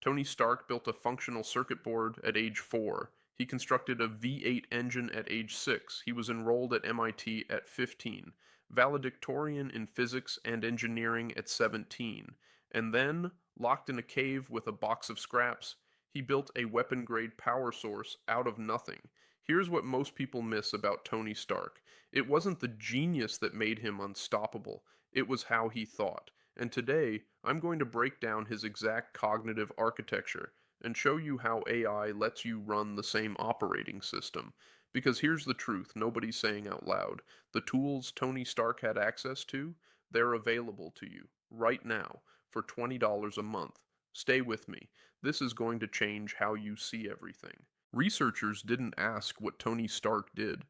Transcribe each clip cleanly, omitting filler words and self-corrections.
Tony Stark built a functional circuit board at age 4. He constructed a V8 engine at age 6. He was enrolled at MIT at 15. Valedictorian in physics and engineering at 17. And then, locked in a cave with a box of scraps, he built a weapon grade power source out of nothing. Here's what most people miss about Tony Stark. It wasn't the genius that made him unstoppable, it was how he thought. And today, I'm going to break down his exact cognitive architecture and show you how AI lets you run the same operating system. Because here's the truth nobody's saying out loud. The tools Tony Stark had access to, they're available to you right now for $20 a month. Stay with me. This is going to change how you see everything. Researchers didn't ask what Tony Stark did.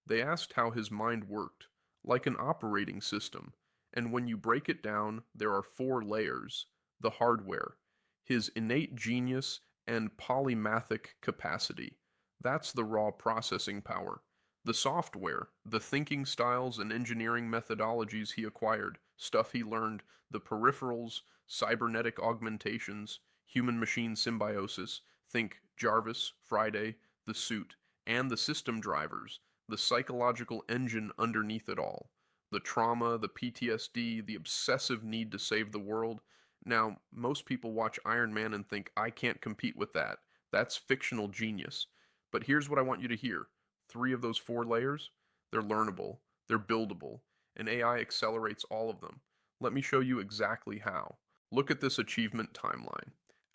They asked how his mind worked, like an operating system. And when you break it down, there are four layers: the hardware, his innate genius and polymathic capacity. That's the raw processing power. The software, the thinking styles and engineering methodologies he acquired, stuff he learned, the peripherals, cybernetic augmentations, human machine symbiosis, think Jarvis, Friday, the suit, and the system drivers, the psychological engine underneath it all. The trauma, the PTSD, the obsessive need to save the world. Now, most people watch Iron Man and think, I can't compete with that. That's fictional genius. But here's what I want you to hear. Three of those four layers, they're learnable, they're buildable, and AI accelerates all of them. Let me show you exactly how. Look at this achievement timeline.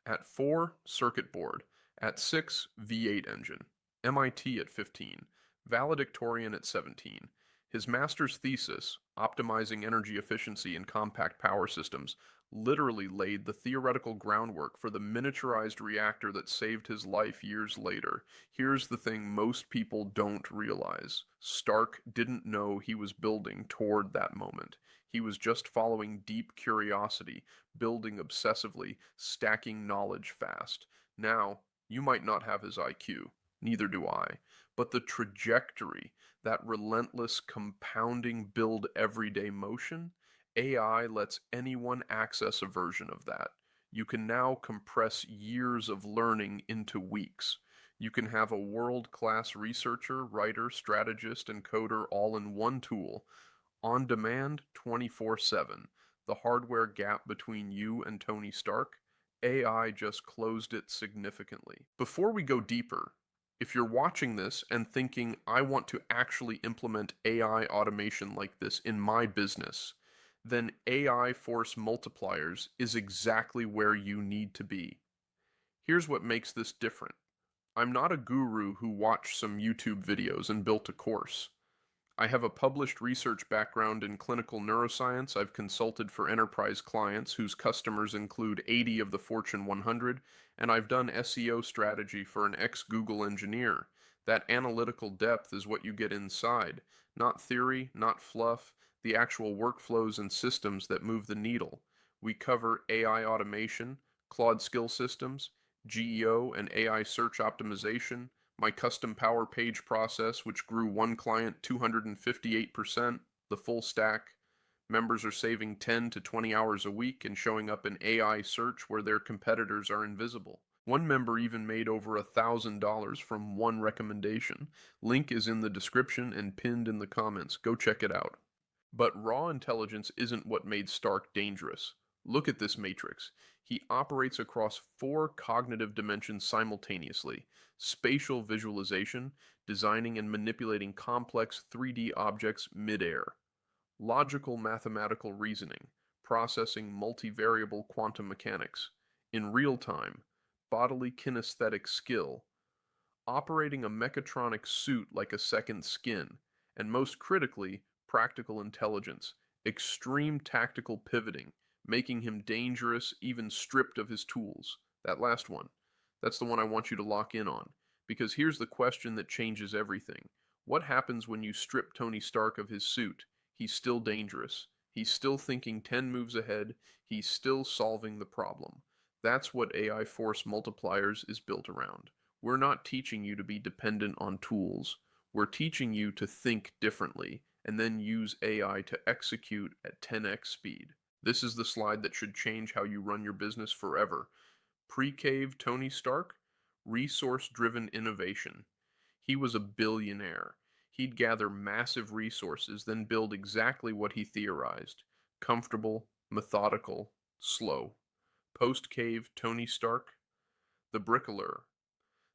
At 4, circuit board. At 6, V8 engine. MIT at 15. Valedictorian at 17. His master's thesis, Optimizing Energy Efficiency in Compact Power Systems, literally laid the theoretical groundwork for the miniaturized reactor that saved his life years later. Here's the thing most people don't realize. Stark didn't know he was building toward that moment. He was just following deep curiosity, building obsessively, stacking knowledge fast. Now, you might not have his IQ. Neither do I. But the trajectory, that relentless compounding build everyday motion, AI lets anyone access a version of that. You can now compress years of learning into weeks. You can have a world-class researcher, writer, strategist, and coder all in one tool, on demand 24/7. The hardware gap between you and Tony Stark, AI just closed it significantly. Before we go deeper, if you're watching this and thinking, I want to actually implement AI automation like this in my business, then AI force multipliers is exactly where you need to be. Here's what makes this different. I'm not a guru who watched some YouTube videos and built a course. I have a published research background in clinical neuroscience. I've consulted for enterprise clients whose customers include 80 of the Fortune 100, and I've done SEO strategy for an ex-Google engineer. That analytical depth is what you get inside, not theory, not fluff, the actual workflows and systems that move the needle. We cover AI automation, Claude skill systems, GEO and AI search optimization, my custom Power Page process, which grew one client 258%, the full stack. Members are saving 10 to 20 hours a week and showing up in AI search where their competitors are invisible. One member even made over $1,000 from one recommendation. Link is in the description and pinned in the comments. Go check it out. But raw intelligence isn't what made Stark dangerous. Look at this matrix. He operates across four cognitive dimensions simultaneously: spatial visualization, designing and manipulating complex 3D objects midair; logical mathematical reasoning, processing multivariable quantum mechanics; in real time, bodily kinesthetic skill, operating a mechatronic suit like a second skin; and most critically, practical intelligence, extreme tactical pivoting, making him dangerous even stripped of his tools. That last one, that's the one I want you to lock in on. Because here's the question that changes everything. What happens when you strip Tony Stark of his suit? He's still dangerous. He's still thinking 10 moves ahead. He's still solving the problem. That's what AI Force Multipliers is built around. We're not teaching you to be dependent on tools. We're teaching you to think differently and then use AI to execute at 10x speed. This is the slide that should change how you run your business forever. Pre-cave Tony Stark, resource-driven innovation. He was a billionaire. He'd gather massive resources, then build exactly what he theorized. Comfortable, methodical, slow. Post-cave Tony Stark, the bricklayer.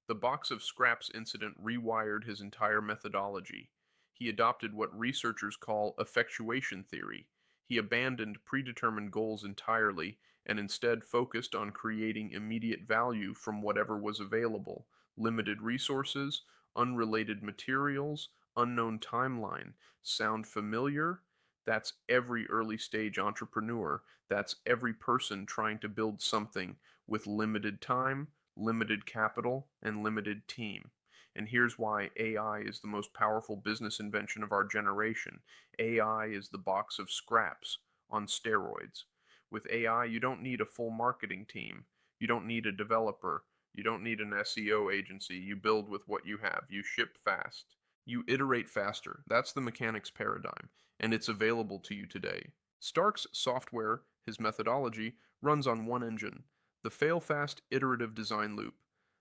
The box of scraps incident rewired his entire methodology. He adopted what researchers call effectuation theory. He abandoned predetermined goals entirely and instead focused on creating immediate value from whatever was available: limited resources, unrelated materials, unknown timeline. Sound familiar? That's every early stage entrepreneur. That's every person trying to build something with limited time, limited capital, and limited team. And here's why AI is the most powerful business invention of our generation. AI is the box of scraps on steroids. With AI, you don't need a full marketing team. You don't need a developer. You don't need an SEO agency. You build with what you have. You ship fast. You iterate faster. That's the mechanics paradigm, and it's available to you today. Stark's software, his methodology, runs on one engine: the fail-fast iterative design loop.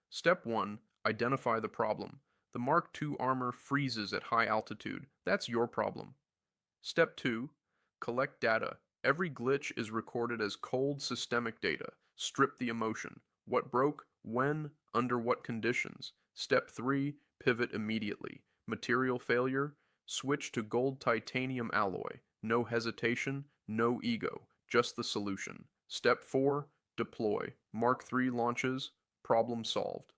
Step 1, identify the problem. The Mark II armor freezes at high altitude. That's your problem. Step 2, collect data. Every glitch is recorded as cold systemic data. Strip the emotion. What broke, when, under what conditions. Step 3, pivot immediately. Material failure, switch to gold titanium alloy. No hesitation, no ego, just the solution. Step 4, deploy. Mark III launches, problem solved.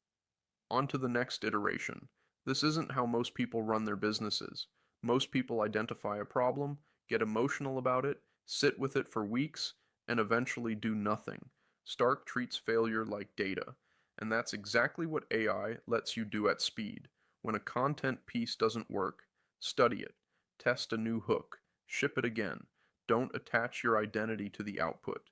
On to the next iteration. This isn't how most people run their businesses. Most people identify a problem, get emotional about it, sit with it for weeks, and eventually do nothing. Stark treats failure like data, and that's exactly what AI lets you do at speed. When a content piece doesn't work, study it, test a new hook, ship it again. Don't attach your identity to the output.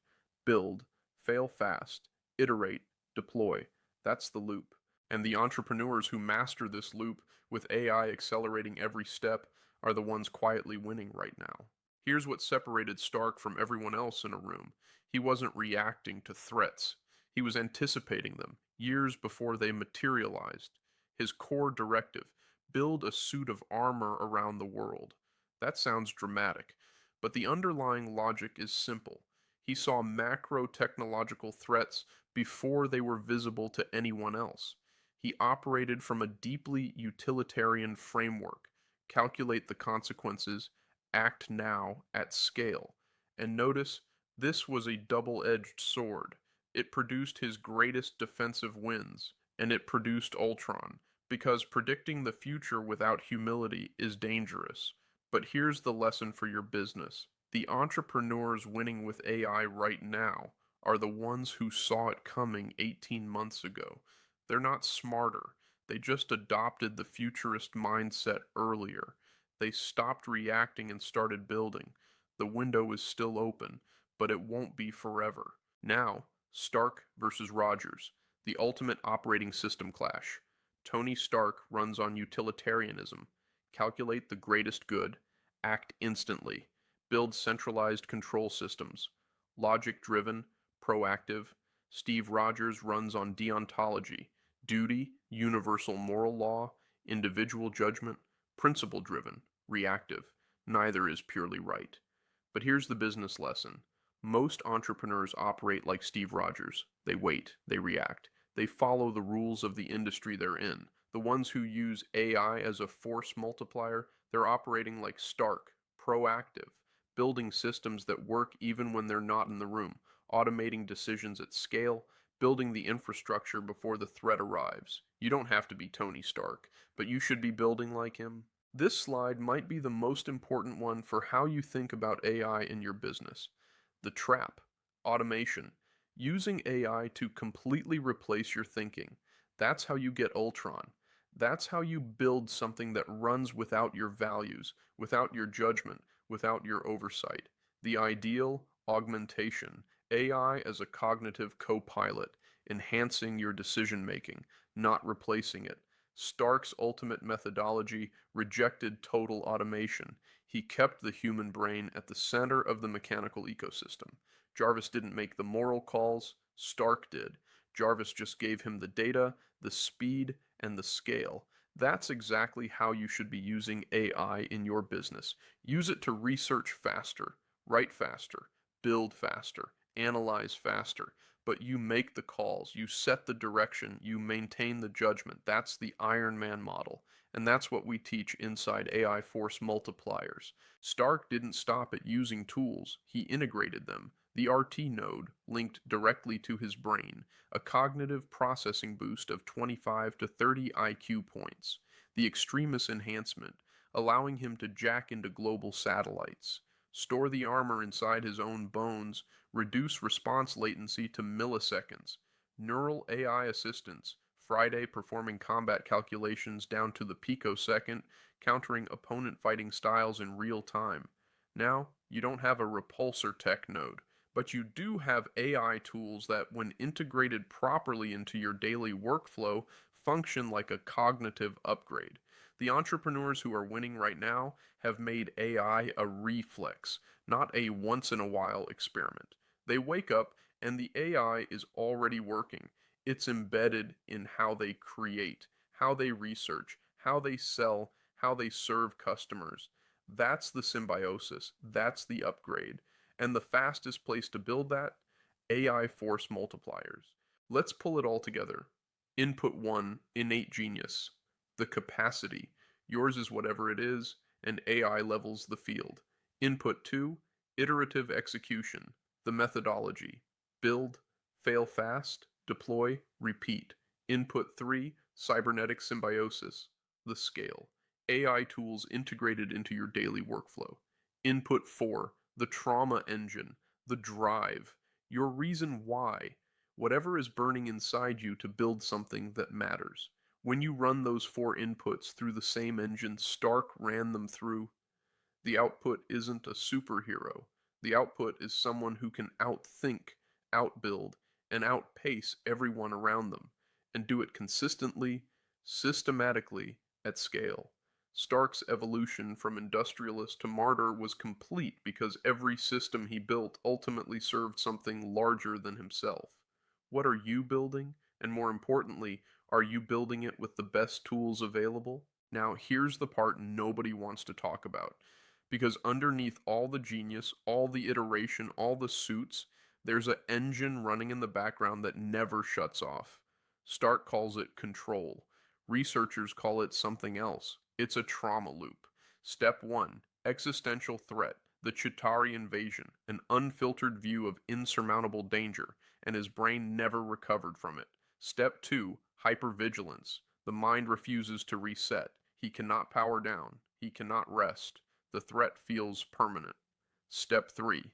Build, fail fast, iterate, deploy. That's the loop. And the entrepreneurs who master this loop with AI accelerating every step are the ones quietly winning right now. Here's what separated Stark from everyone else in a room. He wasn't reacting to threats. He was anticipating them years before they materialized. His core directive: build a suit of armor around the world. That sounds dramatic, but the underlying logic is simple. He saw macro technological threats before they were visible to anyone else. He operated from a deeply utilitarian framework: calculate the consequences, act now at scale. And notice, this was a double-edged sword. It produced his greatest defensive wins, and it produced Ultron, because predicting the future without humility is dangerous. But here's the lesson for your business. The entrepreneurs winning with AI right now are the ones who saw it coming 18 months ago. They're not smarter. They just adopted the futurist mindset earlier. They stopped reacting and started building. The window is still open, but it won't be forever. Now, Stark versus Rogers, the ultimate operating system clash. Tony Stark runs on utilitarianism. Calculate the greatest good, act instantly, build centralized control systems. Logic-driven, proactive. Steve Rogers runs on deontology, duty, universal moral law, individual judgment. Principle-driven, reactive. Neither is purely right. But here's the business lesson. Most entrepreneurs operate like Steve Rogers. They wait, they react. They follow the rules of the industry they're in. The ones who use AI as a force multiplier, they're operating like Stark, proactive, building systems that work even when they're not in the room, automating decisions at scale, building the infrastructure before the threat arrives. You don't have to be Tony Stark, but you should be building like him. This slide might be the most important one for how you think about AI in your business. The trap: automation. Using AI to completely replace your thinking. That's how you get Ultron. That's how you build something that runs without your values, without your judgment, without your oversight. The ideal: augmentation. AI as a cognitive co-pilot, enhancing your decision-making, not replacing it. Stark's ultimate methodology rejected total automation. He kept the human brain at the center of the mechanical ecosystem. Jarvis didn't make the moral calls, Stark did. Jarvis just gave him the data, the speed, and the scale. That's exactly how you should be using AI in your business. Use it to research faster, write faster, build faster, analyze faster. But you make the calls, you set the direction, you maintain the judgment. That's the Iron Man model. And that's what we teach inside AI Force Multipliers. Stark didn't stop at using tools, he integrated them. The RT node linked directly to his brain, a cognitive processing boost of 25 to 30 IQ points. The extremis enhancement, allowing him to jack into global satellites, store the armor inside his own bones, reduce response latency to milliseconds. Neural AI assistance, Friday performing combat calculations down to the picosecond, countering opponent fighting styles in real time. Now, you don't have a repulsor tech node, but you do have AI tools that, when integrated properly into your daily workflow, function like a cognitive upgrade. The entrepreneurs who are winning right now have made AI a reflex, not a once in a while experiment. They wake up and the AI is already working. It's embedded in how they create, how they research, how they sell, how they serve customers. That's the symbiosis. That's the upgrade. And the fastest place to build that? AI force multipliers. Let's pull it all together. Input 1, innate genius. The capacity. Yours is whatever it is, and AI levels the field. Input 2, iterative execution. The methodology. Build, fail fast, deploy, repeat. Input 3, cybernetic symbiosis. The scale. AI tools integrated into your daily workflow. Input 4, the trauma engine, the drive, your reason why, whatever is burning inside you to build something that matters. When you run those 4 inputs through the same engine Stark ran them through, the output isn't a superhero. The output is someone who can outthink, outbuild, and outpace everyone around them, and do it consistently, systematically, at scale. Stark's evolution from industrialist to martyr was complete because every system he built ultimately served something larger than himself. What are you building? And more importantly, are you building it with the best tools available? Now, here's the part nobody wants to talk about. Because underneath all the genius, all the iteration, all the suits, there's an engine running in the background that never shuts off. Stark calls it control. Researchers call it something else. It's a trauma loop. Step 1, existential threat, the Chitauri invasion, an unfiltered view of insurmountable danger, and his brain never recovered from it. Step 2, hypervigilance. The mind refuses to reset. He cannot power down. He cannot rest. The threat feels permanent. Step 3,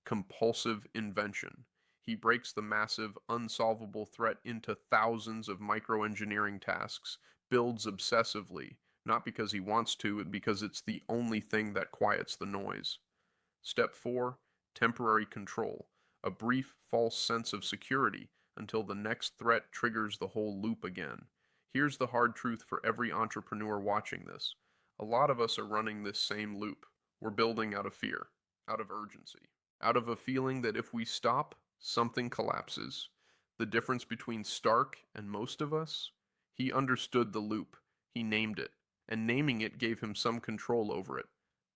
compulsive invention. He breaks the massive, unsolvable threat into thousands of microengineering tasks, builds obsessively, not because he wants to, but because it's the only thing that quiets the noise. Step 4, temporary control. A brief, false sense of security until the next threat triggers the whole loop again. Here's the hard truth for every entrepreneur watching this. A lot of us are running this same loop. We're building out of fear, out of urgency, out of a feeling that if we stop, something collapses. The difference between Stark and most of us? He understood the loop. He named it. And naming it gave him some control over it.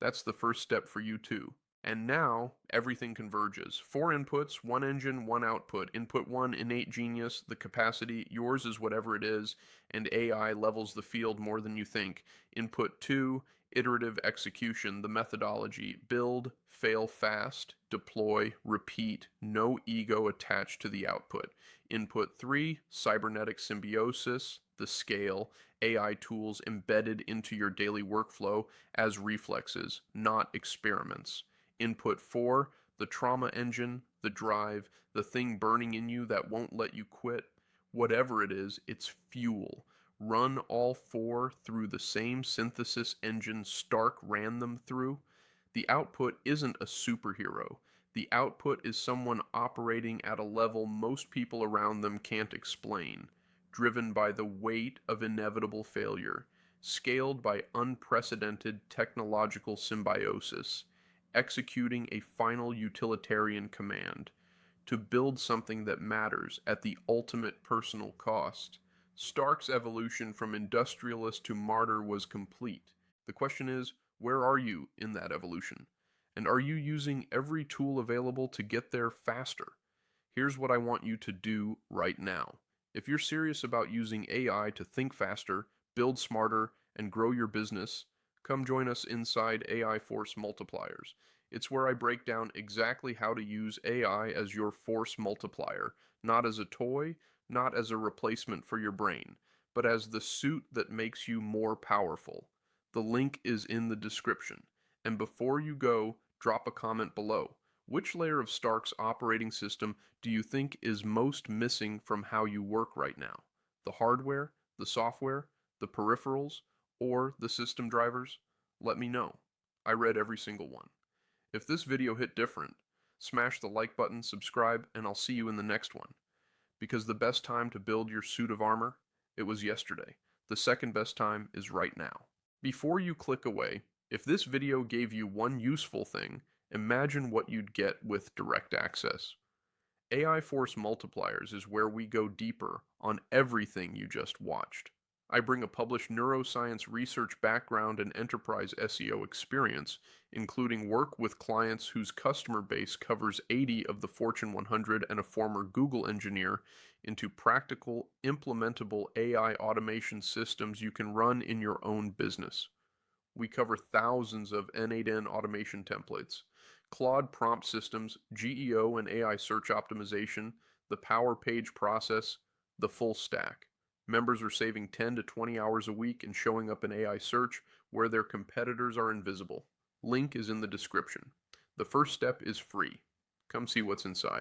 That's the first step for you too. And now, everything converges. 4 inputs, 1 engine, 1 output. Input 1, innate genius, the capacity, yours is whatever it is, and AI levels the field more than you think. Input 2, iterative execution, the methodology, build, fail fast, deploy, repeat, no ego attached to the output. Input 3, cybernetic symbiosis, the scale, AI tools embedded into your daily workflow as reflexes, not experiments. Input 4, the trauma engine, the drive, the thing burning in you that won't let you quit. Whatever it is, it's fuel. Run all 4 through the same synthesis engine Stark ran them through. The output isn't a superhero. The output is someone operating at a level most people around them can't explain, driven by the weight of inevitable failure, scaled by unprecedented technological symbiosis, executing a final utilitarian command. to build something that matters at the ultimate personal cost. Stark's evolution from industrialist to martyr was complete. The question is, where are you in that evolution? And are you using every tool available to get there faster? Here's what I want you to do right now. If you're serious about using AI to think faster, build smarter, and grow your business, come join us inside AI Force Multipliers. It's where I break down exactly how to use AI as your force multiplier, not as a toy, not as a replacement for your brain, but as the suit that makes you more powerful. The link is in the description. And before you go, drop a comment below. Which layer of Stark's operating system do you think is most missing from how you work right now? The hardware, the software, the peripherals, or the system drivers? Let me know. I read every single one. If this video hit different, smash the like button, subscribe, and I'll see you in the next one. Because the best time to build your suit of armor, it was yesterday. The second best time is right now. Before you click away, if this video gave you one useful thing, imagine what you'd get with direct access. AI Force Multipliers is where we go deeper on everything you just watched. I bring a published neuroscience research background and enterprise SEO experience, including work with clients whose customer base covers 80 of the Fortune 100 and a former Google engineer, into practical, implementable AI automation systems you can run in your own business. We cover thousands of N8N automation templates, Claude prompt systems, GEO and AI search optimization, the Power Page process, the full stack. Members are saving 10 to 20 hours a week and showing up in AI search where their competitors are invisible. Link is in the description. The first step is free. Come see what's inside.